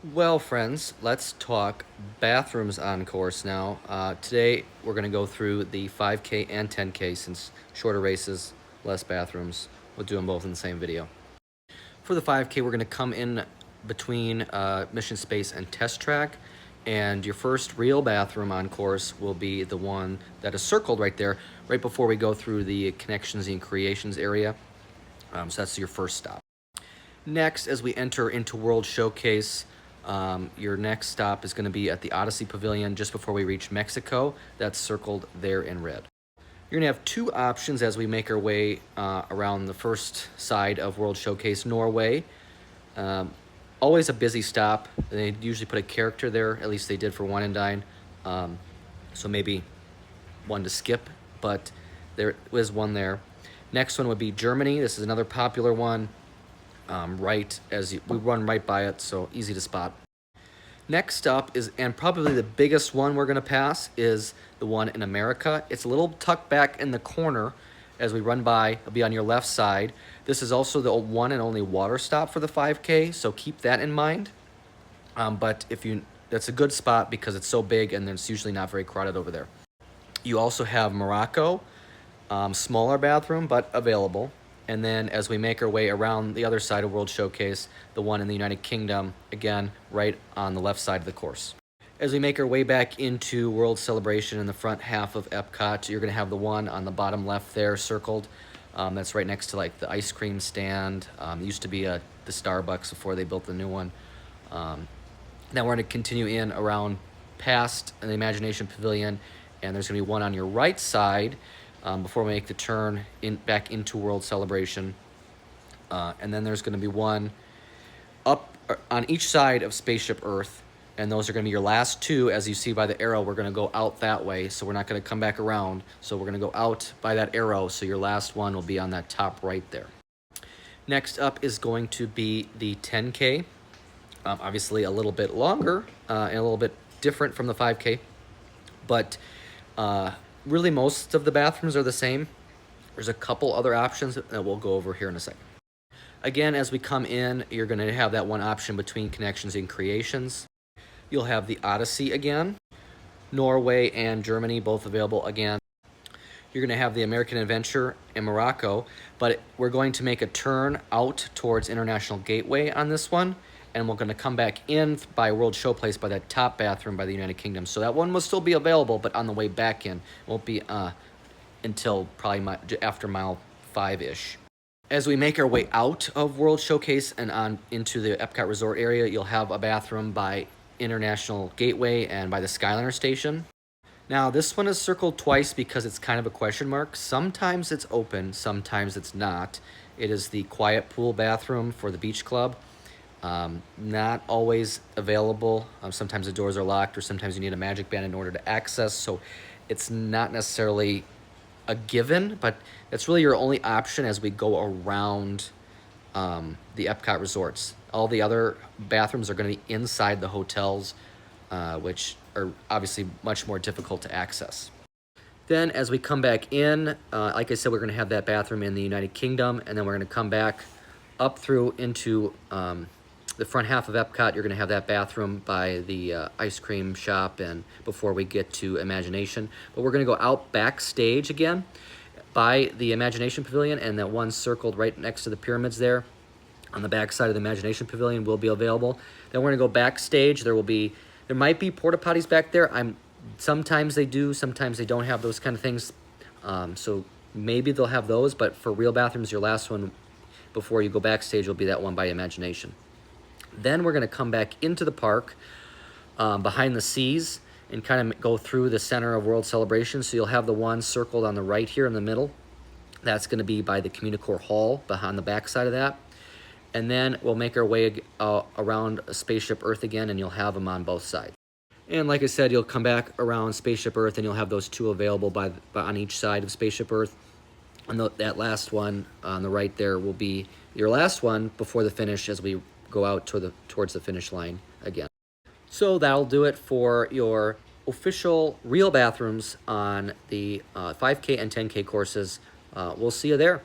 Well, friends, let's talk bathrooms on course now. Today, we're going to go through the 5K and 10K since shorter races, less bathrooms. We'll do them both in the same video. For the 5K, we're going to come in between mission space and test track. And your first real bathroom on course will be the one that is circled right there, right before we go through the connections and creations area. So that's your first stop. Next, as we enter into World Showcase, your next stop is going to be at the Odyssey Pavilion just before we reach Mexico. That's circled there in red. You're going to have two options as we make our way around the first side of World Showcase Norway. Always a busy stop. They usually put a character there, at least they did for Wine and Dine. So maybe one to skip, but there is one there. Next one would be Germany. This is another popular one. We run right by it, so easy to spot. Next up is, and probably the biggest one we're going to pass, is the one in America. It's a little tucked back in the corner as we run by. It'll be on your left side. This is also the one and only water stop for the 5K, so keep that in mind. That's a good spot because it's so big and it's usually not very crowded over there. You also have Morocco, smaller bathroom, but available. And then as we make our way around the other side of World Showcase, the one in the United Kingdom, again, right on the left side of the course. As we make our way back into World Celebration in the front half of Epcot, you're going to have the one on the bottom left there circled. That's right next to like the ice cream stand. It used to be the Starbucks before they built the new one. Now we're going to continue in around past the Imagination Pavilion, and there's going to be one on your right side before we make the turn back into World Celebration. And then there's going to be one up on each side of Spaceship Earth, and those are going to be your last two. As you see by the arrow, we're going to go out that way, so we're not going to come back around. So we're going to go out by that arrow, so your last one will be on that top right there. Next up is going to be the 10K. Obviously a little bit longer and a little bit different from the 5K, but really most of the bathrooms are the same. There's a couple other options that we'll go over here in a second. Again, as we come in, you're going to have that one option between connections and creations. You'll have the Odyssey again, Norway and Germany both available again. You're going to have the American Adventure in Morocco, but we're going to make a turn out towards International Gateway on this one, and we're going to come back in by World Showplace by that top bathroom by the United Kingdom. So that one will still be available, but on the way back in. Won't be until probably after mile 5-ish. As we make our way out of World Showcase and on into the Epcot Resort area, you'll have a bathroom by International Gateway and by the Skyliner Station. Now, this one is circled twice because it's kind of a question mark. Sometimes it's open, sometimes it's not. It is the quiet pool bathroom for the beach club. Not always available. Sometimes the doors are locked, or sometimes you need a magic band in order to access, so it's not necessarily a given, but that's really your only option as we go around the Epcot resorts. All the other bathrooms are going to be inside the hotels, which are obviously much more difficult to access. Then as we come back in, like I said, we're going to have that bathroom in the United Kingdom, and then we're going to come back up through into the front half of Epcot. You're going to have that bathroom by the ice cream shop and before we get to Imagination. But we're going to go out backstage again by the Imagination Pavilion, and that one circled right next to the pyramids there on the back side of the Imagination Pavilion will be available. Then we're going to go backstage. There might be porta-potties back there. Sometimes they do, sometimes they don't have those kind of things. So maybe they'll have those, but for real bathrooms, your last one before you go backstage will be that one by Imagination. Then we're going to come back into the park behind the seas and kind of go through the center of World Celebration. So you'll have the one circled on the right here in the middle. That's going to be by the Communicore Hall behind the back side of that. And then we'll make our way around Spaceship Earth again, and you'll have them on both sides. And like I said, you'll come back around Spaceship Earth, and you'll have those two available on each side of Spaceship Earth. And that last one on the right there will be your last one before the finish as we go out towards the finish line again. So that'll do it for your official real bathrooms on the 5K and 10K courses. We'll see you there.